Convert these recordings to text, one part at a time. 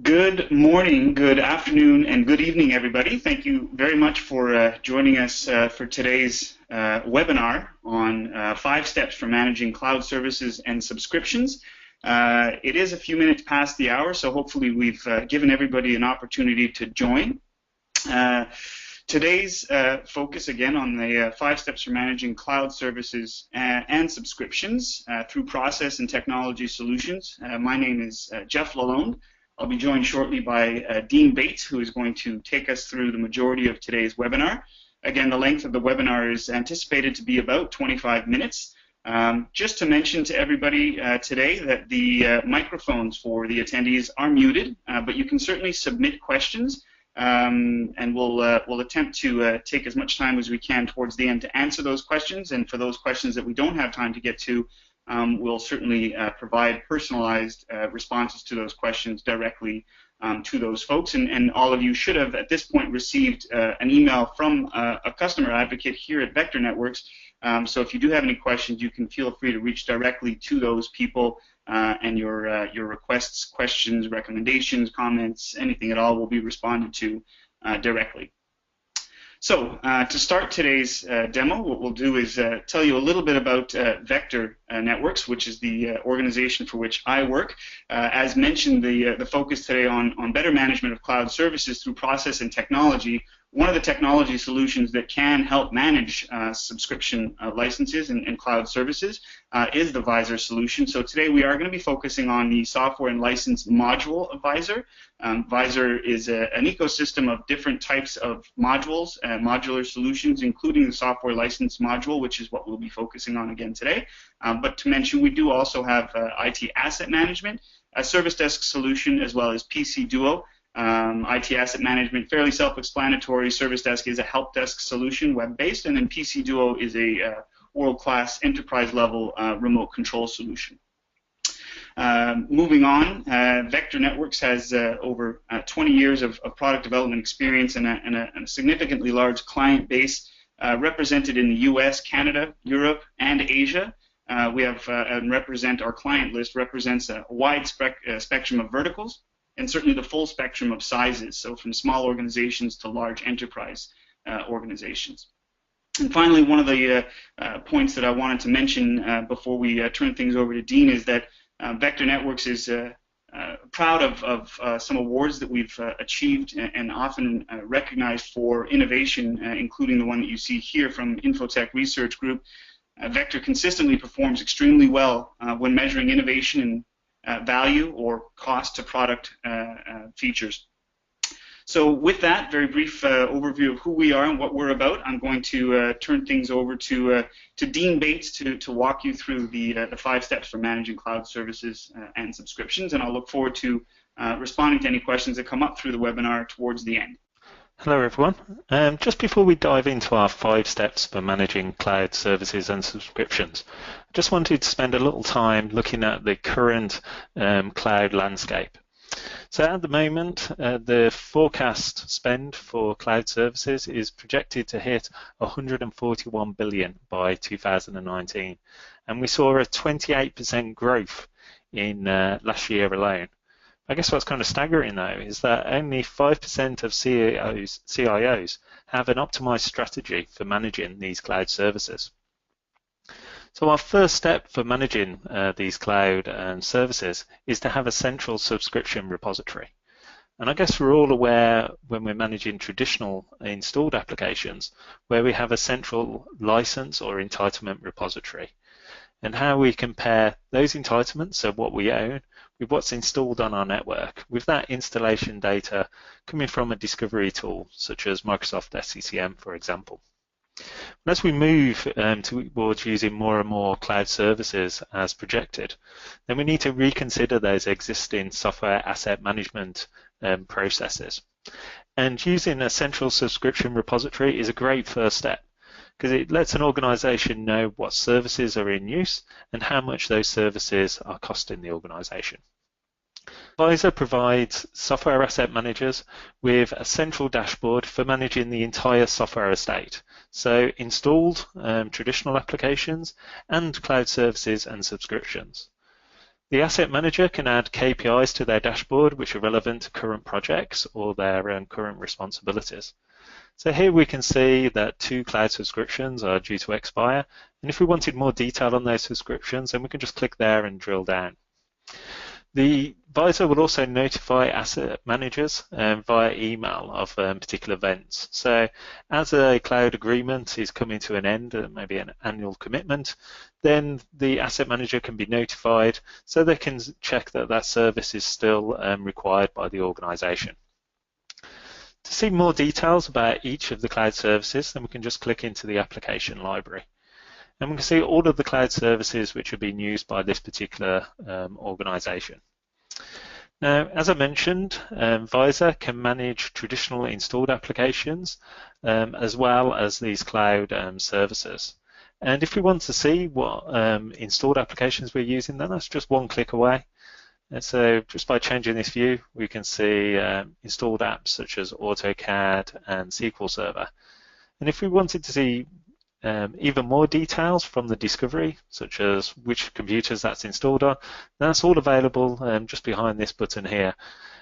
Good morning, good afternoon, and good evening, everybody. Thank you very much for joining us for today's webinar on 5 steps for managing cloud services and subscriptions. It is a few minutes past the hour, so hopefully we've given everybody an opportunity to join. Today's focus again on the 5 steps for managing cloud services and subscriptions through process and technology solutions. My name is Jeff Lalonde. I'll be joined shortly by Dean Bates, who is going to take us through the majority of today's webinar. Again, the length of the webinar is anticipated to be about 25 minutes. Just to mention to everybody today that the microphones for the attendees are muted, but you can certainly submit questions, and we'll attempt to take as much time as we can towards the end to answer those questions. And for those questions that we don't have time to get to, we'll certainly provide personalized responses to those questions directly to those folks. And all of you should have, at this point, received an email from a customer advocate here at Vector Networks. So if you do have any questions, you can feel free to reach directly to those people, and your requests, questions, recommendations, comments, anything at all will be responded to directly. So to start today's demo, what we'll do is tell you a little bit about Vector Networks, which is the organization for which I work. As mentioned, the focus today on better management of cloud services through process and technology. One of the technology solutions that can help manage subscription licenses and cloud services is the VIZOR solution. So today we are going to be focusing on the software and license module of VIZOR. VIZOR is an ecosystem of different types of modules, modular solutions, including the software license module, which is what we'll be focusing on again today. But to mention, we do also have IT asset management, a service desk solution, as well as PC Duo. IT asset management, fairly self-explanatory. Service desk is a help desk solution, web-based, and then PC Duo is a world-class enterprise-level remote control solution. Moving on, Vector Networks has over 20 years of product development experience and a significantly large client base represented in the US, Canada, Europe, and Asia. We have and represent our client list represents a wide spectrum of verticals, and certainly the full spectrum of sizes, so from small organizations to large enterprise organizations. And finally, one of the points that I wanted to mention before we turn things over to Dean is that Vector Networks is proud of some awards that we've achieved and often recognized for innovation, including the one that you see here from Infotech Research Group. Vector consistently performs extremely well when measuring innovation and value or cost to product features. So with that very brief overview of who we are and what we're about, I'm going to turn things over to Dean Bates to walk you through the 5 steps for managing cloud services and subscriptions, and I'll look forward to responding to any questions that come up through the webinar towards the end. Hello everyone. Just before we dive into our 5 steps for managing cloud services and subscriptions, I just wanted to spend a little time looking at the current cloud landscape. So at the moment, the forecast spend for cloud services is projected to hit 141 billion by 2019, and we saw a 28% growth in last year alone. I guess what's kind of staggering though is that only 5% of CIOs have an optimized strategy for managing these cloud services. So our first step for managing these cloud services is to have a central subscription repository. And I guess we're all aware when we're managing traditional installed applications where we have a central license or entitlement repository, and how we compare those entitlements, so what we own, with what's installed on our network, with that installation data coming from a discovery tool such as Microsoft SCCM, for example. As we move towards using more and more cloud services as projected, then we need to reconsider those existing software asset management processes. And using a central subscription repository is a great first step, because it lets an organization know what services are in use and how much those services are costing the organization. VIZOR provides software asset managers with a central dashboard for managing the entire software estate, so installed traditional applications and cloud services and subscriptions. The asset manager can add KPIs to their dashboard which are relevant to current projects or their current responsibilities. So here we can see that 2 cloud subscriptions are due to expire, and if we wanted more detail on those subscriptions, then we can just click there and drill down. The VIZOR will also notify asset managers via email of particular events. So as a cloud agreement is coming to an end, maybe an annual commitment, then the asset manager can be notified so they can check that that service is still required by the organization. To see more details about each of the cloud services, then we can just click into the application library. And we can see all of the cloud services which are being used by this particular organization. Now, as I mentioned, VIZOR can manage traditional installed applications as well as these cloud services. And if we want to see what installed applications we're using, then that's just one click away. And so just by changing this view, we can see installed apps such as AutoCAD and SQL Server. And if we wanted to see even more details from the discovery, such as which computers that's installed on, that's all available just behind this button here.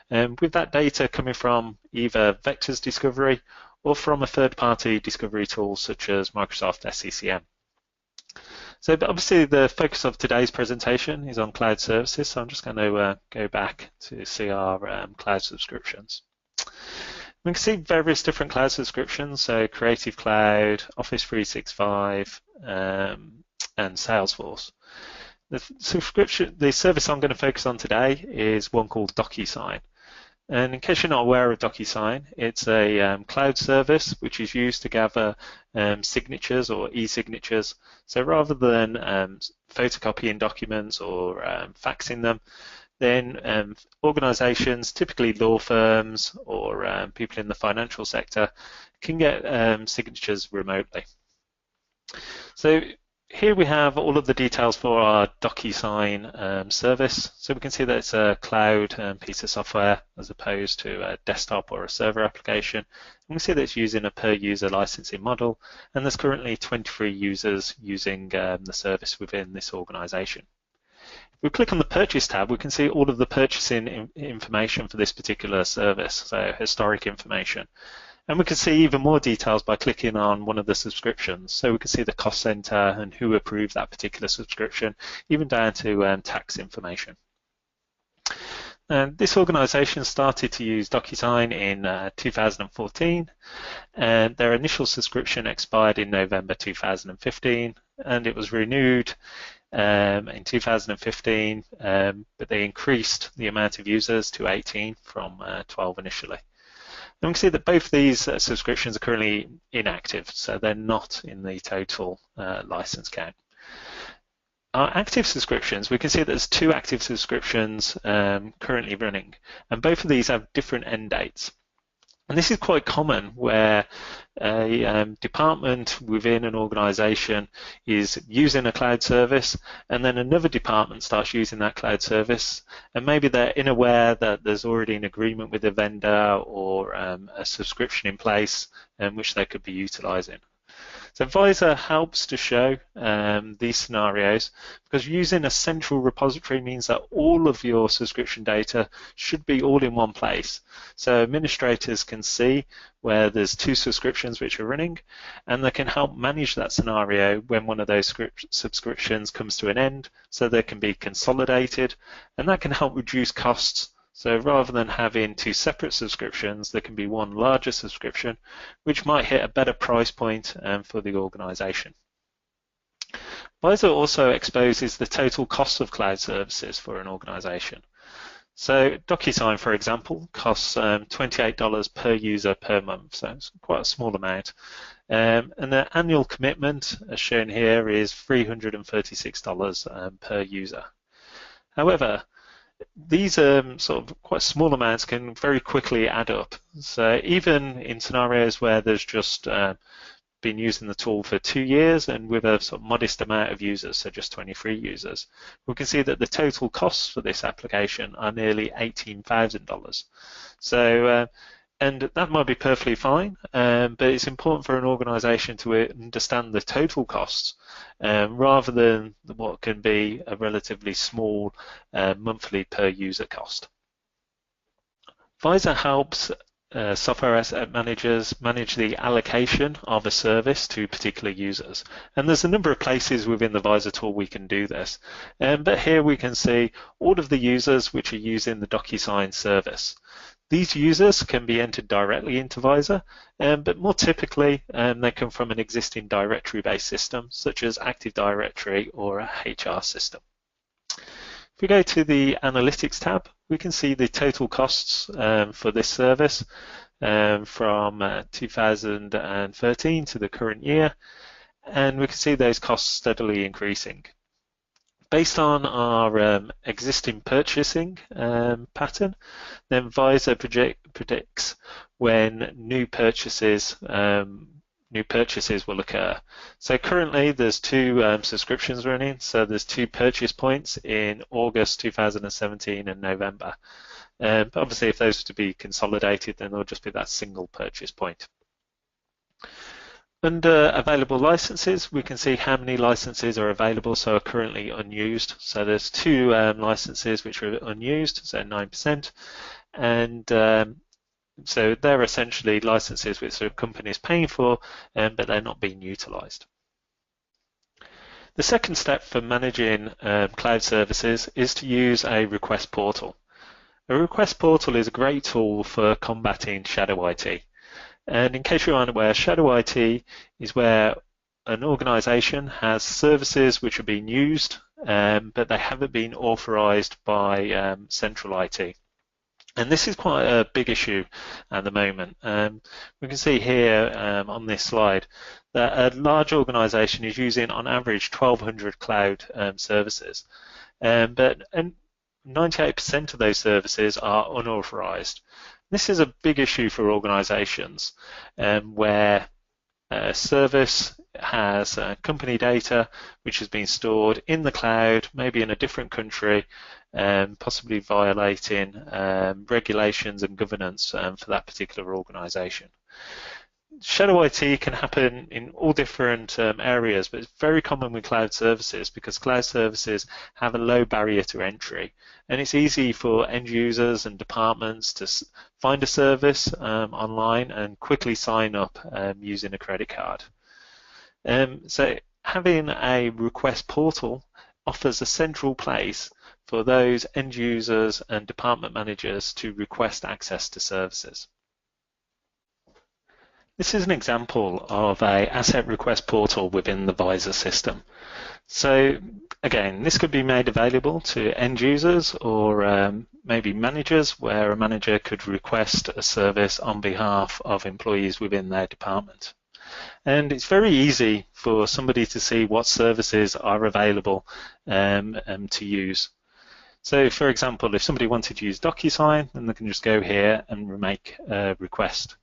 With that data coming from either Vector's discovery or from a third-party discovery tool such as Microsoft SCCM. So obviously the focus of today's presentation is on cloud services, so I'm just going to go back to see our cloud subscriptions. We can see various different cloud subscriptions, so Creative Cloud, Office 365, and Salesforce. The service I'm going to focus on today is one called DocuSign. And in case you're not aware of DocuSign, it's a cloud service which is used to gather signatures or e-signatures. So rather than photocopying documents or faxing them, then organizations, typically law firms or people in the financial sector, can get signatures remotely. So here we have all of the details for our DocuSign service. So we can see that it's a cloud piece of software as opposed to a desktop or a server application. And we can see that it's using a per user licensing model, and there's currently 23 users using the service within this organization. If we click on the Purchase tab, we can see all of the purchasing information for this particular service, so historic information. And we can see even more details by clicking on one of the subscriptions. So we can see the cost center and who approved that particular subscription, even down to tax information. And this organization started to use DocuSign in 2014, and their initial subscription expired in November 2015, and it was renewed in 2015, but they increased the amount of users to 18 from 12 initially. And we can see that both these subscriptions are currently inactive, so they're not in the total license count. Our active subscriptions, we can see that there's 2 active subscriptions currently running, and both of these have different end dates. And this is quite common where a department within an organization is using a cloud service, and then another department starts using that cloud service, and maybe they're unaware that there's already an agreement with a vendor or a subscription in place which they could be utilizing. So VIZOR helps to show these scenarios, because using a central repository means that all of your subscription data should be all in one place. So administrators can see where there's 2 subscriptions which are running, and they can help manage that scenario when one of those subscriptions comes to an end, so they can be consolidated, and that can help reduce costs. So rather than having 2 separate subscriptions, there can be one larger subscription, which might hit a better price point for the organization. VIZOR also exposes the total cost of cloud services for an organization. So DocuSign, for example, costs $28 per user per month, so it's quite a small amount. And the annual commitment, as shown here, is $336 per user. However, these sort of quite small amounts can very quickly add up. So even in scenarios where there's just been using the tool for 2 years and with a sort of modest amount of users, so just 23 users, we can see that the total costs for this application are nearly $18,000. So And that might be perfectly fine, but it's important for an organization to understand the total costs rather than what can be a relatively small monthly per user cost. VIZOR helps software asset managers manage the allocation of a service to particular users. And there's a number of places within the VIZOR tool we can do this. But here we can see all of the users which are using the DocuSign service. These users can be entered directly into VIZOR, but more typically they come from an existing directory-based system such as Active Directory or a HR system. If we go to the Analytics tab, we can see the total costs for this service from 2013 to the current year, and we can see those costs steadily increasing. Based on our existing purchasing pattern, then VIZOR predicts when new purchases will occur. So currently there's two subscriptions running, so there's 2 purchase points in August 2017 and November. But obviously if those are to be consolidated, then there'll just be that single purchase point. Under available licenses, we can see how many licenses are available, so are currently unused. So there's 2 licenses which are unused, so 9%, and so they're essentially licenses which the company is paying for, but they're not being utilized. The second step for managing cloud services is to use a request portal. A request portal is a great tool for combating shadow IT. And in case you aren't aware, shadow IT is where an organization has services which are being used, but they haven't been authorized by central IT. And this is quite a big issue at the moment. We can see here on this slide that a large organization is using on average 1,200 cloud services, but 98% of those services are unauthorized. This is a big issue for organizations where a service has company data which has been stored in the cloud, maybe in a different country, possibly violating regulations and governance for that particular organization. Shadow IT can happen in all different areas, but it's very common with cloud services because cloud services have a low barrier to entry, and it's easy for end users and departments to find a service online and quickly sign up using a credit card. So having a request portal offers a central place for those end users and department managers to request access to services. This is an example of an asset request portal within the VIZOR system. So again, this could be made available to end users or maybe managers, where a manager could request a service on behalf of employees within their department. And it's very easy for somebody to see what services are available to use. So for example, if somebody wanted to use DocuSign, then they can just go here and make a request.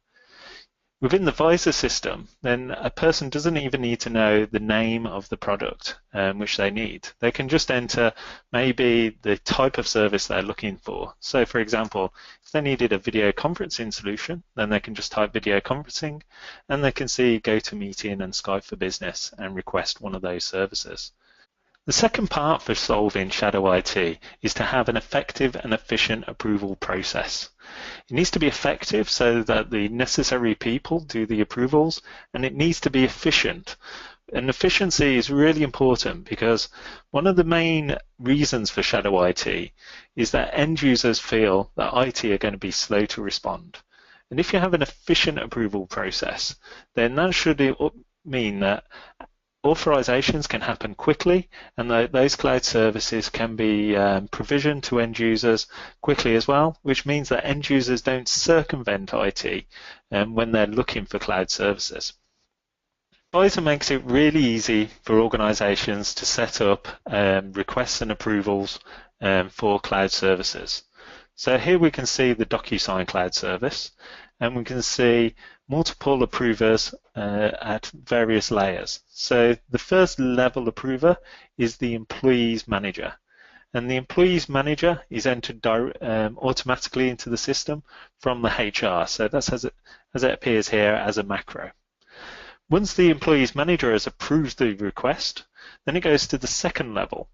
Within the VIZOR system, then a person doesn't even need to know the name of the product which they need. They can just enter maybe the type of service they're looking for. So for example, if they needed a video conferencing solution, then they can just type video conferencing and they can see GoToMeeting and Skype for Business and request one of those services. The second part for solving shadow IT is to have an effective and efficient approval process. It needs to be effective so that the necessary people do the approvals, and it needs to be efficient. And efficiency is really important because one of the main reasons for shadow IT is that end users feel that IT are going to be slow to respond. And if you have an efficient approval process, then that should mean that authorizations can happen quickly, and those cloud services can be provisioned to end users quickly as well, which means that end users don't circumvent IT when they're looking for cloud services. VIZOR makes it really easy for organizations to set up requests and approvals for cloud services. So here we can see the DocuSign cloud service, and we can see multiple approvers at various layers. So the first level approver is the employee's manager. and the employee's manager is entered automatically into the system from the HR. So that's as it appears here as a macro. Once the employee's manager has approved the request, then it goes to the second level.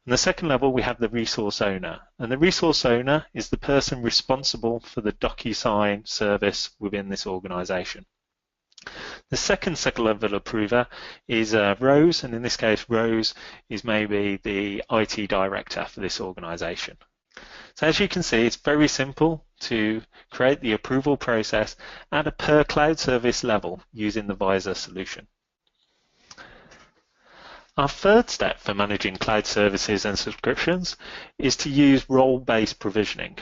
In the second level, we have the resource owner, and the resource owner is the person responsible for the DocuSign service within this organization. The second level approver is Rose, and in this case, Rose is maybe the IT director for this organization. So as you can see, it's very simple to create the approval process at a per cloud service level using the VIZOR solution. Our third step for managing cloud services and subscriptions is to use role-based provisioning.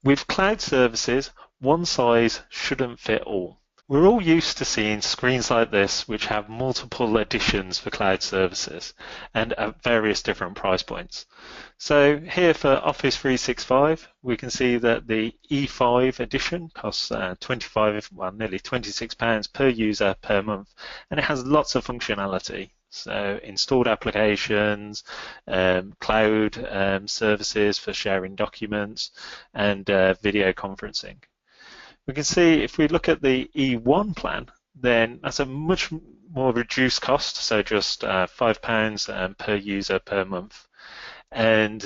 With cloud services, one size shouldn't fit all. We're all used to seeing screens like this which have multiple editions for cloud services and at various different price points. So here for Office 365, we can see that the E5 edition costs nearly £26 per user per month, and it has lots of functionality. So installed applications, cloud services for sharing documents, and video conferencing. We can see if we look at the E1 plan, then that's a much more reduced cost, so just £5 per user per month. And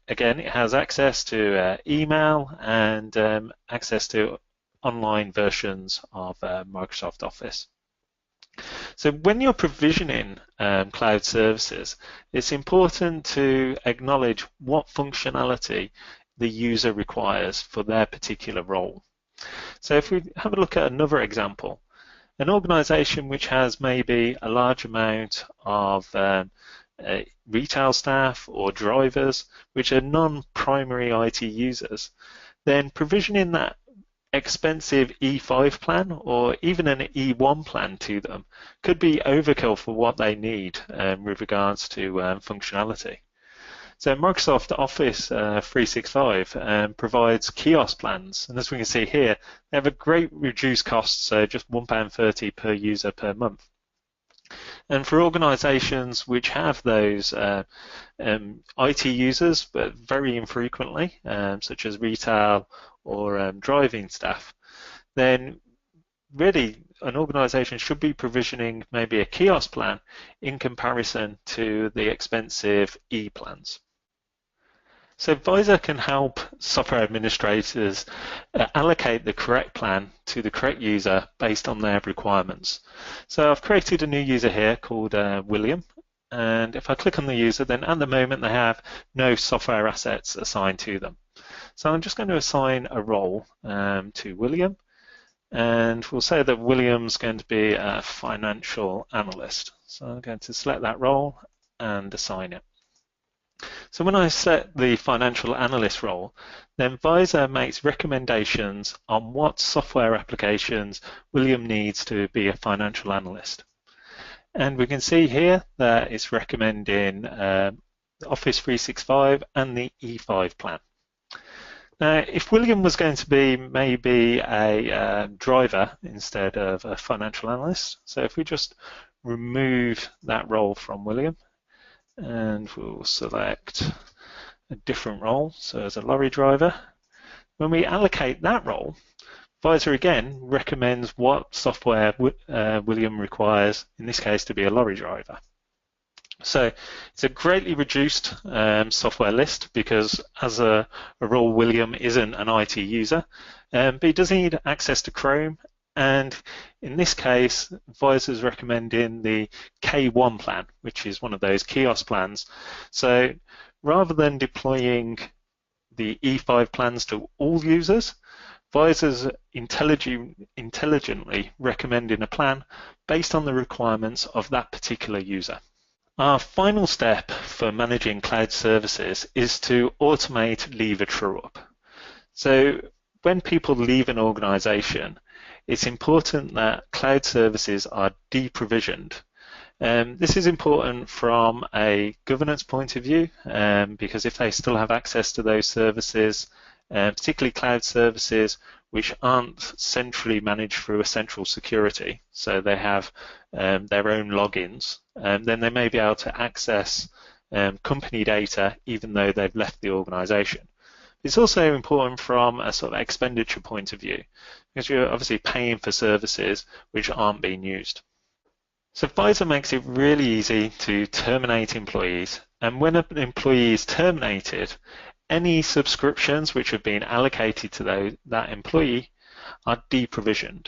again, it has access to email and access to online versions of Microsoft Office. So when you're provisioning cloud services, it's important to acknowledge what functionality the user requires for their particular role. So if we have a look at another example, an organization which has maybe a large amount of retail staff or drivers which are non-primary IT users, then provisioning that expensive E5 plan or even an E1 plan to them could be overkill for what they need with regards to functionality. So Microsoft Office 365 provides kiosk plans, and as we can see here, they have a great reduced cost, so just £1.30 per user per month. And for organizations which have those IT users, but very infrequently, such as retail or driving staff, then really an organization should be provisioning maybe a kiosk plan in comparison to the expensive E plans. So VIZOR can help software administrators allocate the correct plan to the correct user based on their requirements. So I've created a new user here called William, and if I click on the user, then at the moment they have no software assets assigned to them. So I'm just going to assign a role to William, and we'll say that William's going to be a financial analyst. So I'm going to select that role and assign it. So when I set the financial analyst role, then VIZOR makes recommendations on what software applications William needs to be a financial analyst. And we can see here that it's recommending Office 365 and the E5 plan. Now, if William was going to be maybe a driver instead of a financial analyst, so if we just remove that role from William, and we'll select a different role, so as a lorry driver. When we allocate that role, VIZOR again recommends what software William requires, in this case to be a lorry driver. So it's a greatly reduced software list because as a role William isn't an IT user, but he does need access to Chrome, and in this case VIZOR is recommending the K1 plan, which is one of those kiosk plans. So rather than deploying the E5 plans to all users, VIZOR's intelligently recommending a plan based on the requirements of that particular user. Our final step for managing cloud services is to automate leave a true up. So when people leave an organization, it's important that cloud services are deprovisioned. This is important from a governance point of view, because if they still have access to those services, particularly cloud services which aren't centrally managed through a central security, so they have their own logins, then they may be able to access company data even though they've left the organization. It's also important from a sort of expenditure point of view, because you're obviously paying for services which aren't being used. So VIZOR makes it really easy to terminate employees, and when an employee is terminated, any subscriptions which have been allocated to that employee are deprovisioned.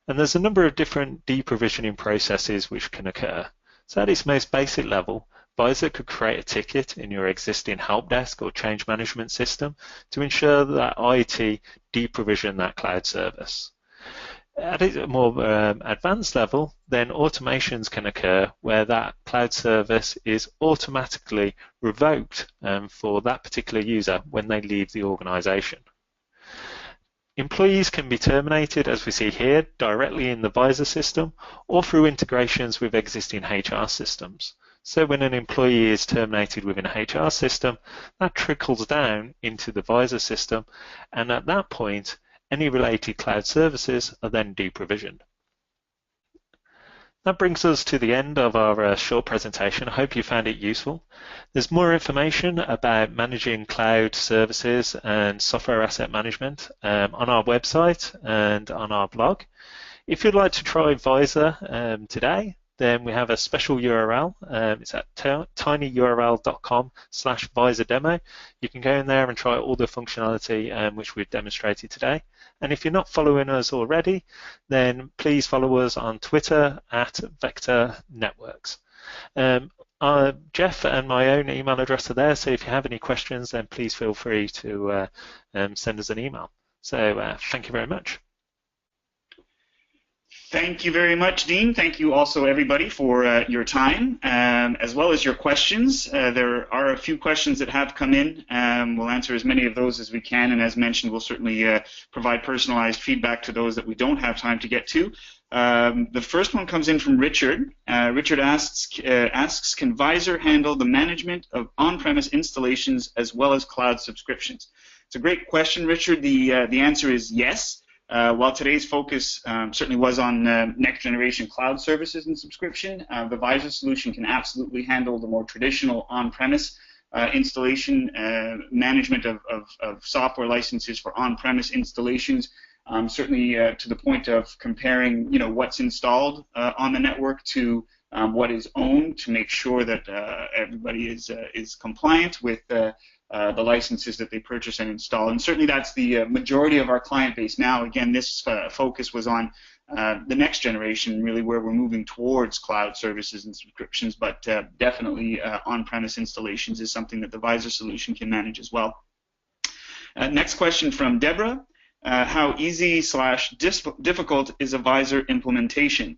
And there's a number of different deprovisioning processes which can occur. So at its most basic level, VIZOR could create a ticket in your existing help desk or change management system to ensure that IT deprovision that cloud service. At a more advanced level, then automations can occur where that cloud service is automatically revoked for that particular user when they leave the organization. Employees can be terminated, as we see here, directly in the VIZOR system or through integrations with existing HR systems. So when an employee is terminated within a HR system, that trickles down into the VIZOR system, and at that point, any related cloud services are then deprovisioned. That brings us to the end of our short presentation. I hope you found it useful. There's more information about managing cloud services and software asset management on our website and on our blog. If you'd like to try VIZOR today, then we have a special URL. It's at tinyurl.com/VIZOR demo. You can go in there and try all the functionality which we've demonstrated today. And if you're not following us already, then please follow us on Twitter at Vector Networks. Jeff and my own email address are there, so if you have any questions, then please feel free to send us an email. So thank you very much. Thank you very much, Dean. Thank you also, everybody, for your time, as well as your questions. There are a few questions that have come in. We'll answer as many of those as we can, and as mentioned, we'll certainly provide personalized feedback to those that we don't have time to get to. The first one comes in from Richard. Richard asks, can VIZOR handle the management of on-premise installations as well as cloud subscriptions? It's a great question, Richard. The answer is yes. While today's focus certainly was on next-generation cloud services and subscription, the VIZOR solution can absolutely handle the more traditional on-premise installation, management of software licenses for on-premise installations, certainly to the point of comparing, what's installed on the network to what is owned to make sure that everybody is compliant with the licenses that they purchase and install. And certainly that's the majority of our client base now. Again, this focus was on the next generation, really where we're moving towards cloud services and subscriptions, but definitely on-premise installations is something that the VIZOR solution can manage as well. Next question from Deborah. How easy/difficult is a VIZOR implementation?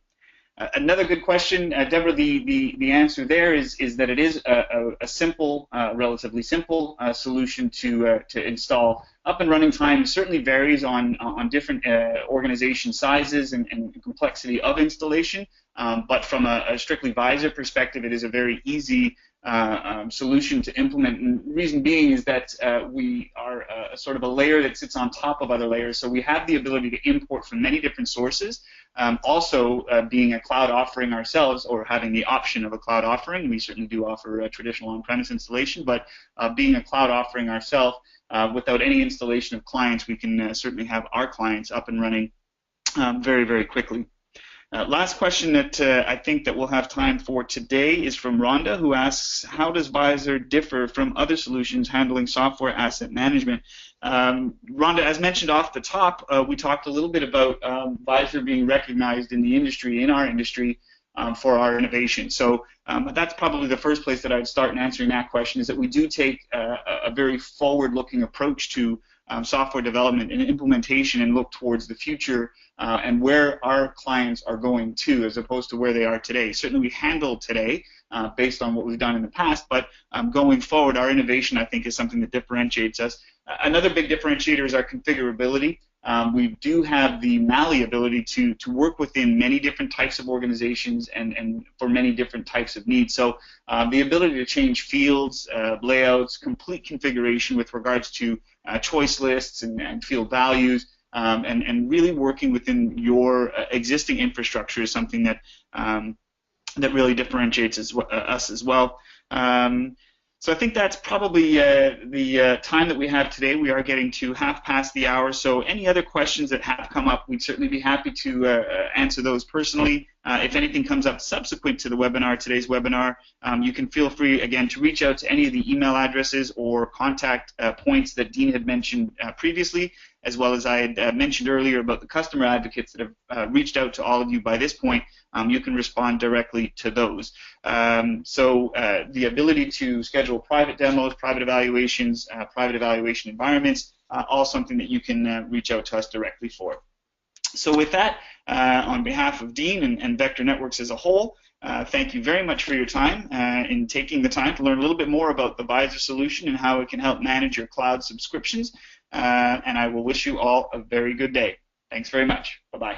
Another good question, Deborah. The answer there is that it is a simple, relatively simple solution to install. Up and running time certainly varies on different organization sizes and complexity of installation, but from a strictly VIZOR perspective, it is a very easy solution to implement. And the reason being is that we are sort of a layer that sits on top of other layers, so we have the ability to import from many different sources. Also, being a cloud offering ourselves, or having the option of a cloud offering, we certainly do offer a traditional on-premise installation, but being a cloud offering ourselves, without any installation of clients, we can certainly have our clients up and running very, very quickly. Last question that I think that we'll have time for today is from Rhonda, who asks, how does VIZOR differ from other solutions handling software asset management? Rhonda, as mentioned off the top, we talked a little bit about VIZOR being recognized in the industry, in our industry, for our innovation. So that's probably the first place that I'd start in answering that question, is that we do take a very forward-looking approach to software development and implementation, and look towards the future and where our clients are going to, as opposed to where they are today. Certainly we handle today based on what we've done in the past, but going forward, our innovation, I think, is something that differentiates us. Another big differentiator is our configurability. We do have the malleability to work within many different types of organizations and for many different types of needs. So the ability to change fields, layouts, complete configuration with regards to choice lists and field values, and really working within your existing infrastructure is something that that really differentiates us as well. So I think that's probably the time that we have today. We are getting to half past the hour, so any other questions that have come up, we'd certainly be happy to answer those personally. If anything comes up subsequent to the webinar, today's webinar, you can feel free, again, to reach out to any of the email addresses or contact points that Dean had mentioned previously, as well as I had mentioned earlier about the customer advocates that have reached out to all of you by this point. You can respond directly to those. So the ability to schedule private demos, private evaluations, private evaluation environments, all something that you can reach out to us directly for. So with that, on behalf of Dean and Vector Networks as a whole, thank you very much for your time in taking the time to learn a little bit more about the VIZOR solution and how it can help manage your cloud subscriptions. And I will wish you all a very good day. Thanks very much. Bye-bye.